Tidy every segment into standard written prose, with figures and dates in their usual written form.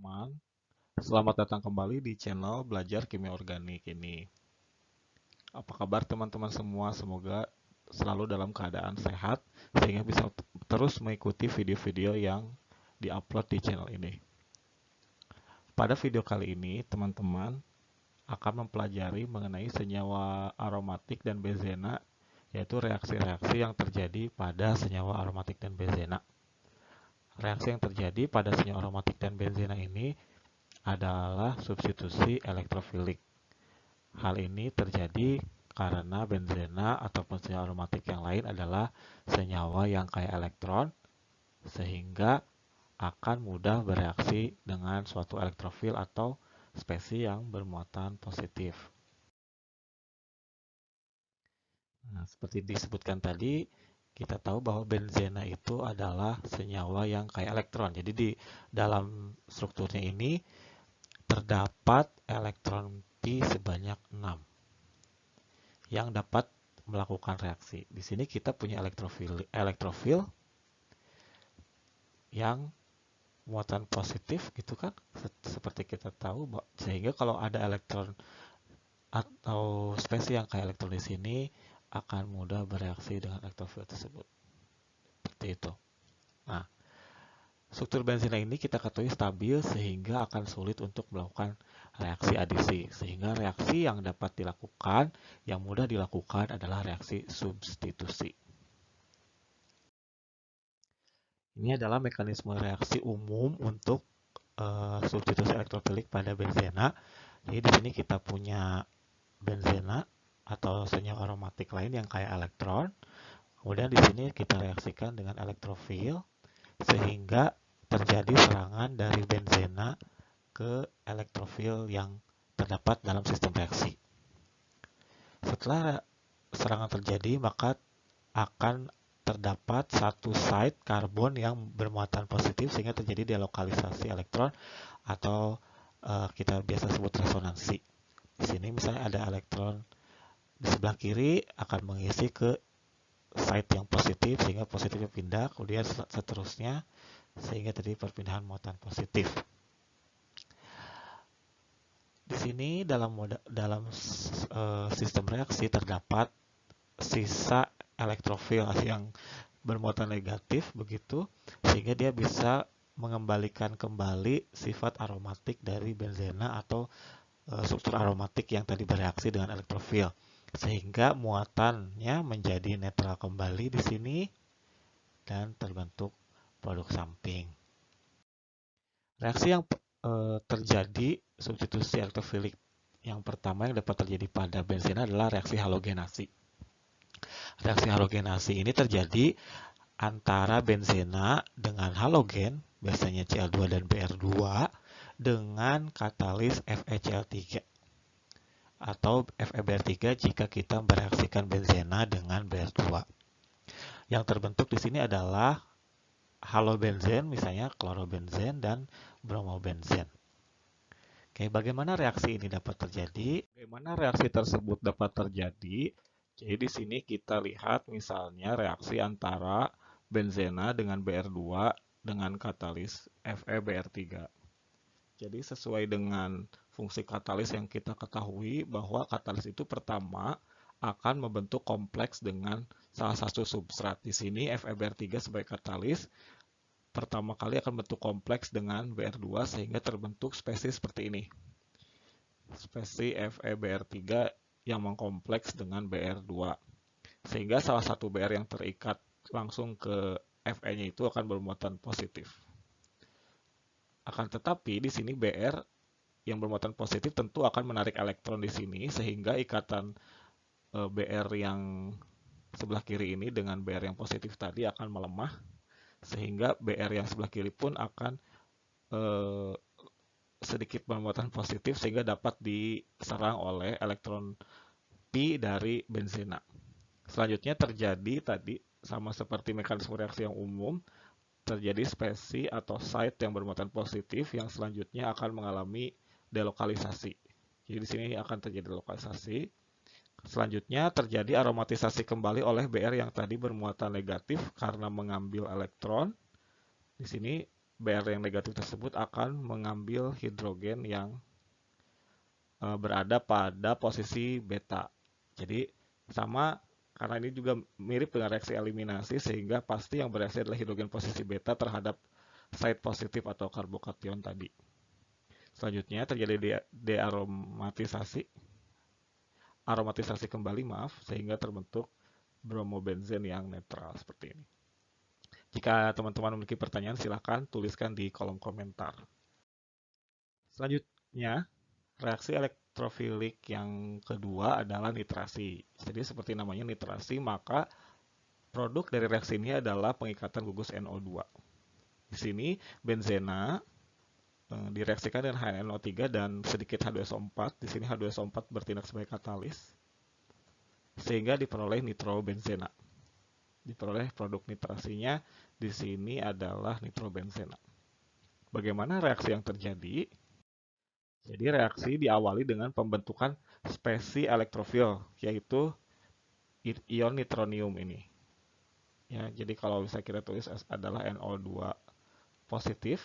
teman-teman. Selamat datang kembali di channel Belajar Kimia Organik ini. Apa kabar teman-teman semua? Semoga selalu dalam keadaan sehat sehingga bisa terus mengikuti video-video yang diupload di channel ini. Pada video kali ini, teman-teman akan mempelajari mengenai senyawa aromatik dan benzena, yaitu reaksi-reaksi yang terjadi pada senyawa aromatik dan benzena. Reaksi yang terjadi pada senyawa aromatik dan benzena ini adalah substitusi elektrofilik. Hal ini terjadi karena benzena ataupun senyawa aromatik yang lain adalah senyawa yang kaya elektron, sehingga akan mudah bereaksi dengan suatu elektrofil atau spesies yang bermuatan positif. Nah, seperti disebutkan tadi, kita tahu bahwa benzena itu adalah senyawa yang kaya elektron. Jadi di dalam strukturnya ini terdapat elektron pi sebanyak 6 yang dapat melakukan reaksi. Di sini kita punya elektrofil yang muatan positif gitu kan, seperti kita tahu, sehingga kalau ada elektron atau spesies yang kayak elektron di sini akan mudah bereaksi dengan elektrofil tersebut. Seperti itu. Nah, struktur benzena ini kita ketahui stabil sehingga akan sulit untuk melakukan reaksi adisi. Sehingga reaksi yang dapat dilakukan, yang mudah dilakukan adalah reaksi substitusi. Ini adalah mekanisme reaksi umum untuk substitusi elektrofilik pada benzena. Jadi di sini kita punya benzena atau senyawa aromatik lain yang kaya elektron. Kemudian di sini kita reaksikan dengan elektrofil sehingga terjadi serangan dari benzena ke elektrofil yang terdapat dalam sistem reaksi. Setelah serangan terjadi, maka akan terdapat satu site karbon yang bermuatan positif sehingga terjadi delokalisasi elektron atau kita biasa sebut resonansi. Di sini misalnya ada elektron di sebelah kiri akan mengisi ke site yang positif sehingga positifnya pindah, kemudian seterusnya sehingga terjadi perpindahan muatan positif. Di sini dalam sistem reaksi terdapat sisa elektrofil yang bermuatan negatif begitu, sehingga dia bisa mengembalikan kembali sifat aromatik dari benzena atau struktur aromatik yang tadi bereaksi dengan elektrofil, sehingga muatannya menjadi netral kembali di sini dan terbentuk produk samping. Reaksi yang terjadi substitusi elektrofilik yang pertama yang dapat terjadi pada benzena adalah reaksi halogenasi. Reaksi halogenasi ini terjadi antara benzena dengan halogen, biasanya Cl2 dan Br2, dengan katalis FeCl3 atau FeBr3 jika kita mereaksikan benzena dengan Br2. Yang terbentuk di sini adalah halobenzen, misalnya klorobenzen dan bromobenzen. Oke, bagaimana reaksi ini dapat terjadi? Bagaimana reaksi tersebut dapat terjadi? Jadi di sini kita lihat misalnya reaksi antara benzena dengan Br2 dengan katalis FeBr3. Jadi sesuai dengan fungsi katalis yang kita ketahui bahwa katalis itu pertama akan membentuk kompleks dengan salah satu substrat. Di sini FeBr3 sebagai katalis pertama kali akan bentuk kompleks dengan Br2 sehingga terbentuk spesies seperti ini. Spesies FeBr3 yang mengkompleks dengan Br2. Sehingga salah satu Br yang terikat langsung ke Fe-nya itu akan bermuatan positif. Akan tetapi di sini Br yang bermuatan positif tentu akan menarik elektron di sini sehingga ikatan Br yang sebelah kiri ini dengan Br yang positif tadi akan melemah sehingga Br yang sebelah kiri pun akan sedikit bermuatan positif sehingga dapat diserang oleh elektron pi dari benzena. Selanjutnya terjadi tadi sama seperti mekanisme reaksi yang umum, terjadi spesies atau site yang bermuatan positif yang selanjutnya akan mengalami delokalisasi. Jadi di sini akan terjadi delokalisasi. Selanjutnya terjadi aromatisasi kembali oleh Br yang tadi bermuatan negatif karena mengambil elektron. Di sini Br yang negatif tersebut akan mengambil hidrogen yang berada pada posisi beta. Jadi sama, karena ini juga mirip dengan reaksi eliminasi, sehingga pasti yang bereaksi adalah hidrogen posisi beta terhadap side positif atau karbokation tadi. Selanjutnya terjadi aromatisasi kembali, sehingga terbentuk bromobenzen yang netral seperti ini. Jika teman-teman memiliki pertanyaan, silahkan tuliskan di kolom komentar. Selanjutnya, reaksi elektrofilik yang kedua adalah nitrasi. Jadi seperti namanya nitrasi, maka produk dari reaksi ini adalah pengikatan gugus NO2. Di sini benzena direaksikan dengan HNO3 dan sedikit H2SO4. Di sini H2SO4 bertindak sebagai katalis, sehingga diperoleh nitrobenzena. Diperoleh produk nitrasinya di sini adalah nitrobenzena. Bagaimana reaksi yang terjadi? Jadi reaksi diawali dengan pembentukan spesi elektrofil, yaitu ion nitronium ini. Ya, jadi kalau bisa kita tulis adalah NO2 positif,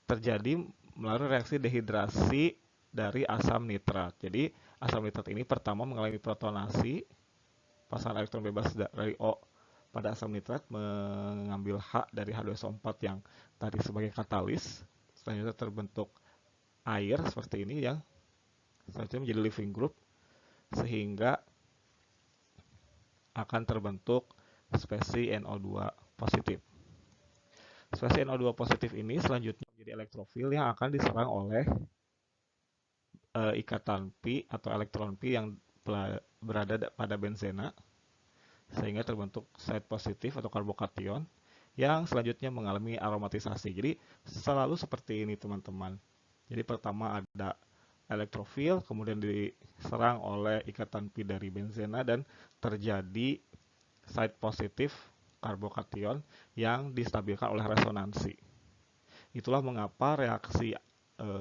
terjadi melalui reaksi dehidrasi dari asam nitrat. Jadi asam nitrat ini pertama mengalami protonasi, pasangan elektron bebas dari O pada asam nitrat mengambil H dari H2SO4 yang tadi sebagai katalis. Selanjutnya terbentuk air seperti ini yang selanjutnya menjadi living group, sehingga akan terbentuk spesi NO2 positif. Spesi NO2 positif ini selanjutnya menjadi elektrofil yang akan diserang oleh ikatan pi atau elektron pi yang berada pada benzena, sehingga terbentuk side positif atau karbokation yang selanjutnya mengalami aromatisasi. Jadi selalu seperti ini teman-teman. Jadi pertama ada elektrofil, kemudian diserang oleh ikatan pi dari benzena dan terjadi side positif karbokation yang distabilkan oleh resonansi. Itulah mengapa reaksi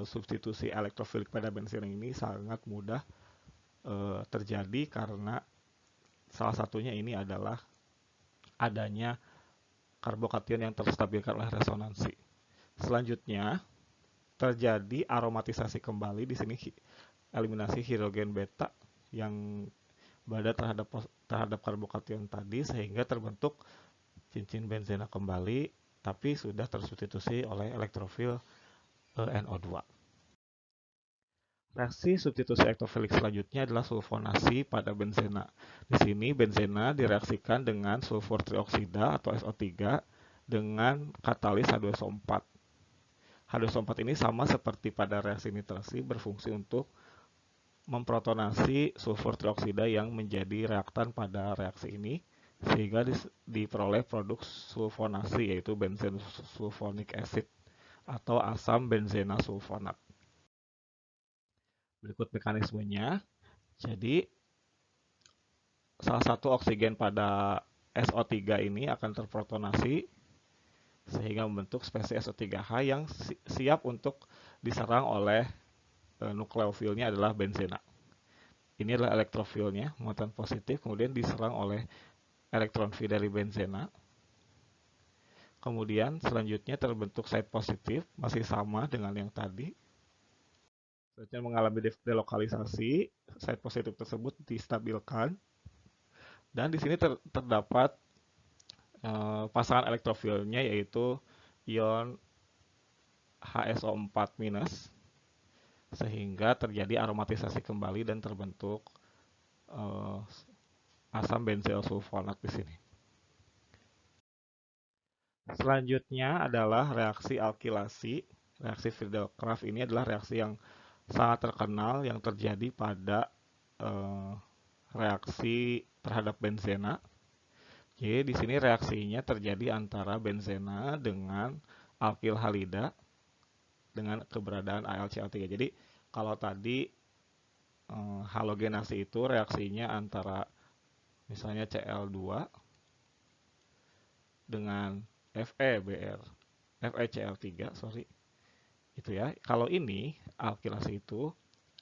substitusi elektrofilik pada benzena ini sangat mudah terjadi, karena salah satunya ini adalah adanya karbokation yang terstabilkan oleh resonansi. Selanjutnya terjadi aromatisasi kembali. Di sini eliminasi hidrogen beta yang berada terhadap karbokation tadi, sehingga terbentuk cincin benzena kembali, tapi sudah tersubstitusi oleh elektrofil NO2. Reaksi substitusi elektrofilik selanjutnya adalah sulfonasi pada benzena. Di sini benzena direaksikan dengan sulfur trioksida atau SO3 dengan katalis H2SO4. H2SO4 ini sama seperti pada reaksi nitrasi, berfungsi untuk memprotonasi sulfur trioksida yang menjadi reaktan pada reaksi ini, sehingga diperoleh produk sulfonasi, yaitu benzen sulfonic acid atau asam benzena sulfonat. Berikut mekanismenya. Jadi salah satu oksigen pada SO3 ini akan terprotonasi sehingga membentuk spesies SO3H yang siap untuk diserang oleh nukleofilnya adalah benzena. Ini adalah elektrofilnya, muatan positif, kemudian diserang oleh elektron V dari benzena. Kemudian selanjutnya terbentuk side positif, masih sama dengan yang tadi. Selanjutnya mengalami delokalisasi, side positif tersebut distabilkan. Dan di sini terdapat pasangan elektrofilnya, yaitu ion HSO4-, sehingga terjadi aromatisasi kembali dan terbentuk asam benzoil sulfonat di sini. Selanjutnya adalah reaksi alkilasi. Reaksi Friedel-Crafts ini adalah reaksi yang sangat terkenal yang terjadi pada reaksi terhadap benzena. Jadi di sini reaksinya terjadi antara benzena dengan alkil halida dengan keberadaan AlCl3. Jadi kalau tadi halogenasi itu reaksinya antara misalnya Cl2 dengan FeBr, FeCl3, sorry. Itu ya. Kalau ini alkilasi itu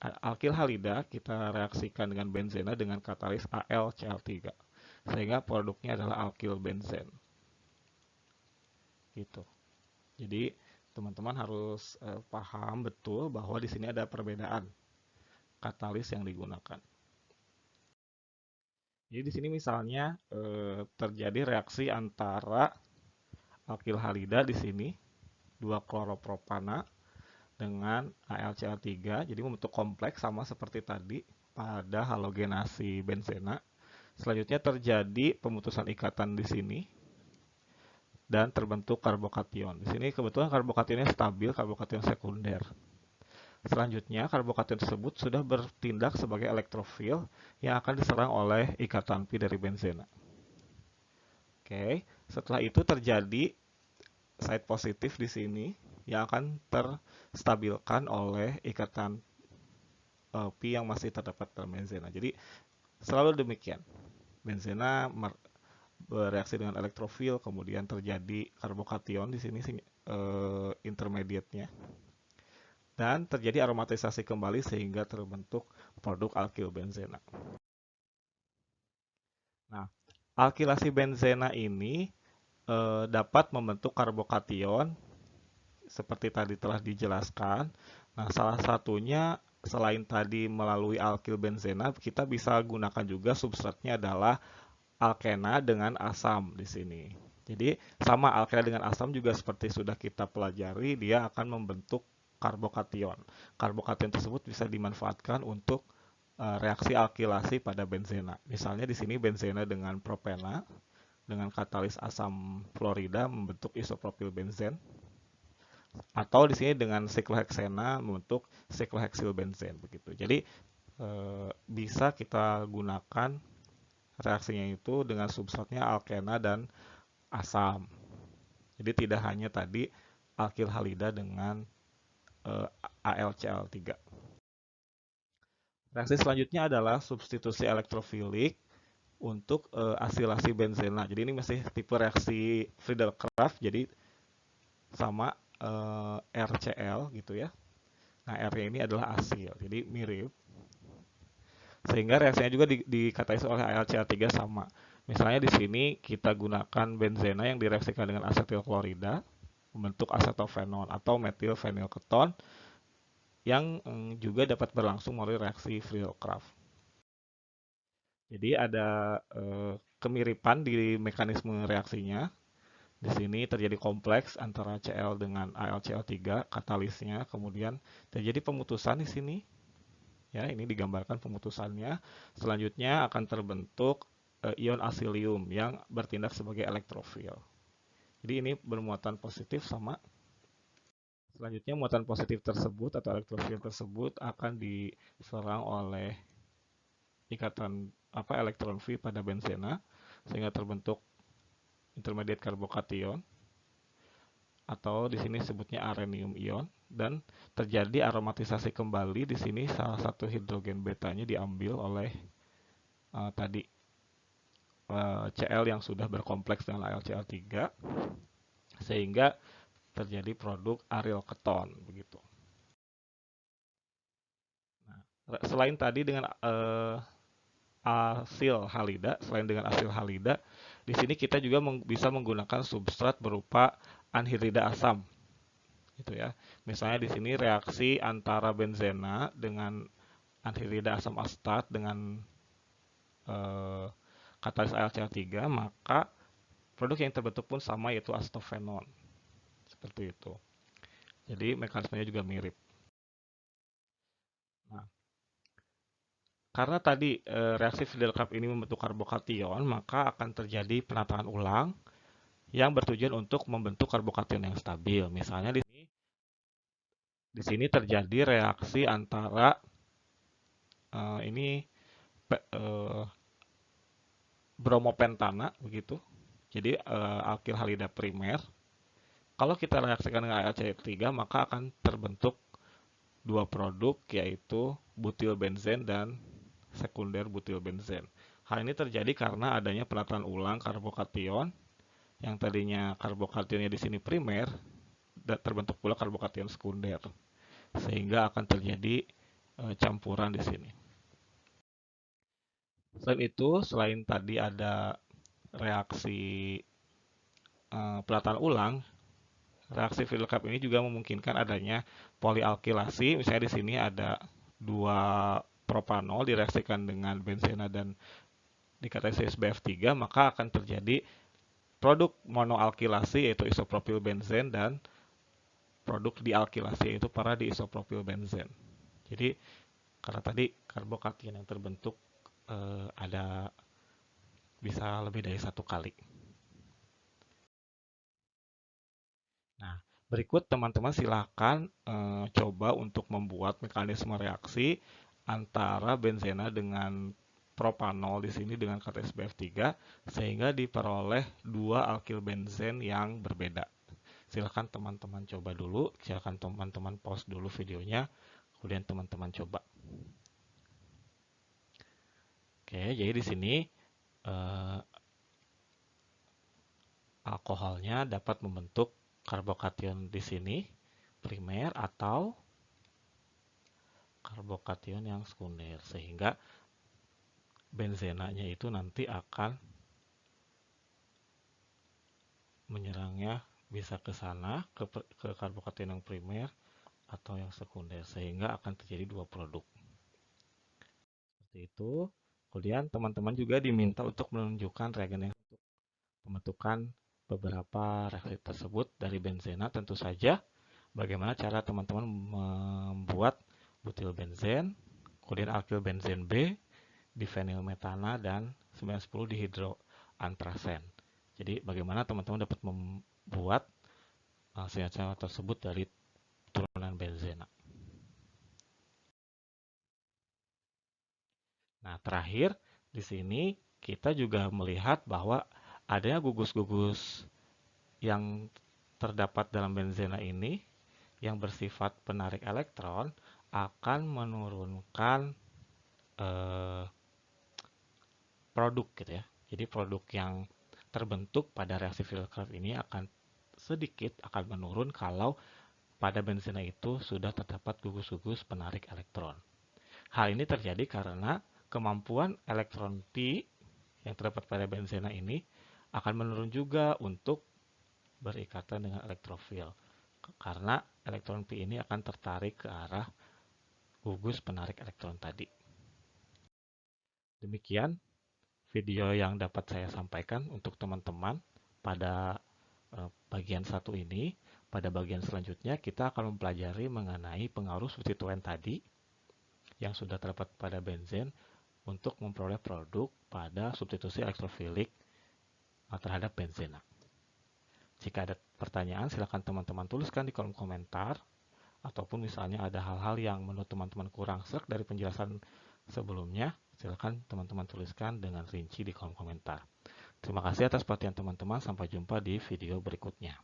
alkil halida kita reaksikan dengan benzena dengan katalis AlCl3. Sehingga produknya adalah alkil benzen. Gitu. Jadi teman-teman harus paham betul bahwa di sini ada perbedaan katalis yang digunakan. Jadi di sini misalnya terjadi reaksi antara alkil halida di sini 2-kloropropana dengan AlCl3, jadi membentuk kompleks sama seperti tadi pada halogenasi benzena. Selanjutnya terjadi pemutusan ikatan di sini dan terbentuk karbokation. Di sini kebetulan karbokationnya stabil, karbokation sekunder. Selanjutnya, karbokation tersebut sudah bertindak sebagai elektrofil yang akan diserang oleh ikatan pi dari benzena. Oke, setelah itu terjadi side positif di sini yang akan terstabilkan oleh ikatan pi yang masih terdapat dalam benzena. Jadi selalu demikian. Benzena bereaksi dengan elektrofil, kemudian terjadi karbokation di sini intermediate-nya. Dan terjadi aromatisasi kembali sehingga terbentuk produk alkil benzena. Nah, alkilasi benzena ini dapat membentuk karbokation seperti tadi telah dijelaskan. Nah, salah satunya selain tadi melalui alkil benzena, kita bisa gunakan juga substratnya adalah alkena dengan asam di sini. Jadi sama alkena dengan asam juga seperti sudah kita pelajari, dia akan membentuk karbokation. Karbokation tersebut bisa dimanfaatkan untuk reaksi alkilasi pada benzena. Misalnya di sini benzena dengan propena dengan katalis asam fluorida membentuk isopropil benzen, atau di sini dengan sikloheksena membentuk sikloheksilbenzen begitu. Jadi bisa kita gunakan reaksinya itu dengan substratnya alkena dan asam. Jadi tidak hanya tadi alkil halida dengan AlCl3. Reaksi selanjutnya adalah substitusi elektrofilik untuk asilasi benzena. Jadi ini masih tipe reaksi Friedel-Crafts, jadi sama RCl gitu ya. Nah, R-nya ini adalah asil, jadi mirip. Sehingga reaksinya juga dikatalis oleh AlCl3 sama. Misalnya di sini kita gunakan benzena yang direaksikan dengan asetil klorida membentuk asetofenol atau metilfenilketon yang juga dapat berlangsung melalui reaksi Friedel-Crafts. Jadi ada kemiripan di mekanisme reaksinya. Di sini terjadi kompleks antara Cl dengan AlCl3 katalisnya, kemudian terjadi pemutusan di sini. Ya, ini digambarkan pemutusannya. Selanjutnya akan terbentuk ion asilium yang bertindak sebagai elektrofil. Jadi ini bermuatan positif sama. Selanjutnya muatan positif tersebut atau elektrofil tersebut akan diserang oleh ikatan elektron V pada benzena sehingga terbentuk intermediate karbokation atau di sini sebutnya arenium ion, dan terjadi aromatisasi kembali. Di sini salah satu hidrogen betanya diambil oleh tadi Cl yang sudah berkompleks dengan AlCl3 sehingga terjadi produk aryl keton begitu. Nah, selain tadi dengan asil halida, di sini kita juga bisa menggunakan substrat berupa anhidrida asam. Gitu ya. Misalnya di sini reaksi antara benzena dengan anhidrida asam asetat dengan katalis AlCl3, maka produk yang terbentuk pun sama, yaitu asetofenol. Seperti itu. Jadi mekanismenya juga mirip. Nah, karena tadi reaksi Friedel-Crafts ini membentuk karbokation, maka akan terjadi penataan ulang yang bertujuan untuk membentuk karbokation yang stabil. Misalnya di sini terjadi reaksi antara ini bromopentana begitu. Jadi alkil halida primer. Kalau kita reaksikan dengan AlCl3, maka akan terbentuk dua produk, yaitu butilbenzen dan sekunder butilbenzen. Hal ini terjadi karena adanya penataan ulang karbokation yang tadinya karbokationnya di sini primer dan terbentuk pula karbokation sekunder, sehingga akan terjadi campuran di sini. Selain itu, selain tadi ada reaksi penataan ulang, reaksi Field-Crafts ini juga memungkinkan adanya polialkilasi. Misalnya di sini ada dua propanol direaksikan dengan benzena dan dikatakan BF3, maka akan terjadi produk monoalkilasi yaitu isopropil benzen dan produk dialkilasi yaitu para diisopropil benzen. Jadi karena tadi karbokation yang terbentuk ada bisa lebih dari satu kali. Nah, berikut teman-teman silakan coba untuk membuat mekanisme reaksi antara benzena dengan propanol di sini dengan kata SBF3 sehingga diperoleh dua alkil benzen yang berbeda. Silakan teman-teman coba dulu, silakan teman-teman pause dulu videonya, kemudian teman-teman coba. Oke, jadi di sini alkoholnya dapat membentuk karbokation di sini primer atau karbokation yang sekunder sehingga benzenanya itu nanti akan menyerangnya bisa ke sana ke karbokation yang primer atau yang sekunder sehingga akan terjadi dua produk. Seperti itu. Kemudian teman-teman juga diminta untuk menunjukkan reagen yang untuk pembentukan beberapa reaksi tersebut dari benzena. Tentu saja bagaimana cara teman-teman membuat butil benzen, kemudian alkyl benzen B, difenilmetana dan 910 dihidroantrasen. Jadi bagaimana teman-teman dapat membuat senyawa tersebut dari turunan benzena. Nah, terakhir di sini kita juga melihat bahwa adanya gugus-gugus yang terdapat dalam benzena ini yang bersifat penarik elektron akan menurunkan produk gitu ya. Jadi produk yang terbentuk pada reaksi Field-Crafts ini akan sedikit akan menurun kalau pada benzena itu sudah terdapat gugus-gugus penarik elektron. Hal ini terjadi karena kemampuan elektron P yang terdapat pada benzena ini akan menurun juga untuk berikatan dengan elektrofil. Karena elektron P ini akan tertarik ke arah gugus penarik elektron tadi. Demikian video yang dapat saya sampaikan untuk teman-teman pada bagian satu ini. Pada bagian selanjutnya kita akan mempelajari mengenai pengaruh substituen tadi yang sudah terdapat pada benzen untuk memperoleh produk pada substitusi elektrofilik terhadap benzena. Jika ada pertanyaan, silakan teman-teman tuliskan di kolom komentar. Ataupun misalnya ada hal-hal yang menurut teman-teman kurang serk dari penjelasan sebelumnya, silakan teman-teman tuliskan dengan rinci di kolom komentar. Terima kasih atas perhatian teman-teman. Sampai jumpa di video berikutnya.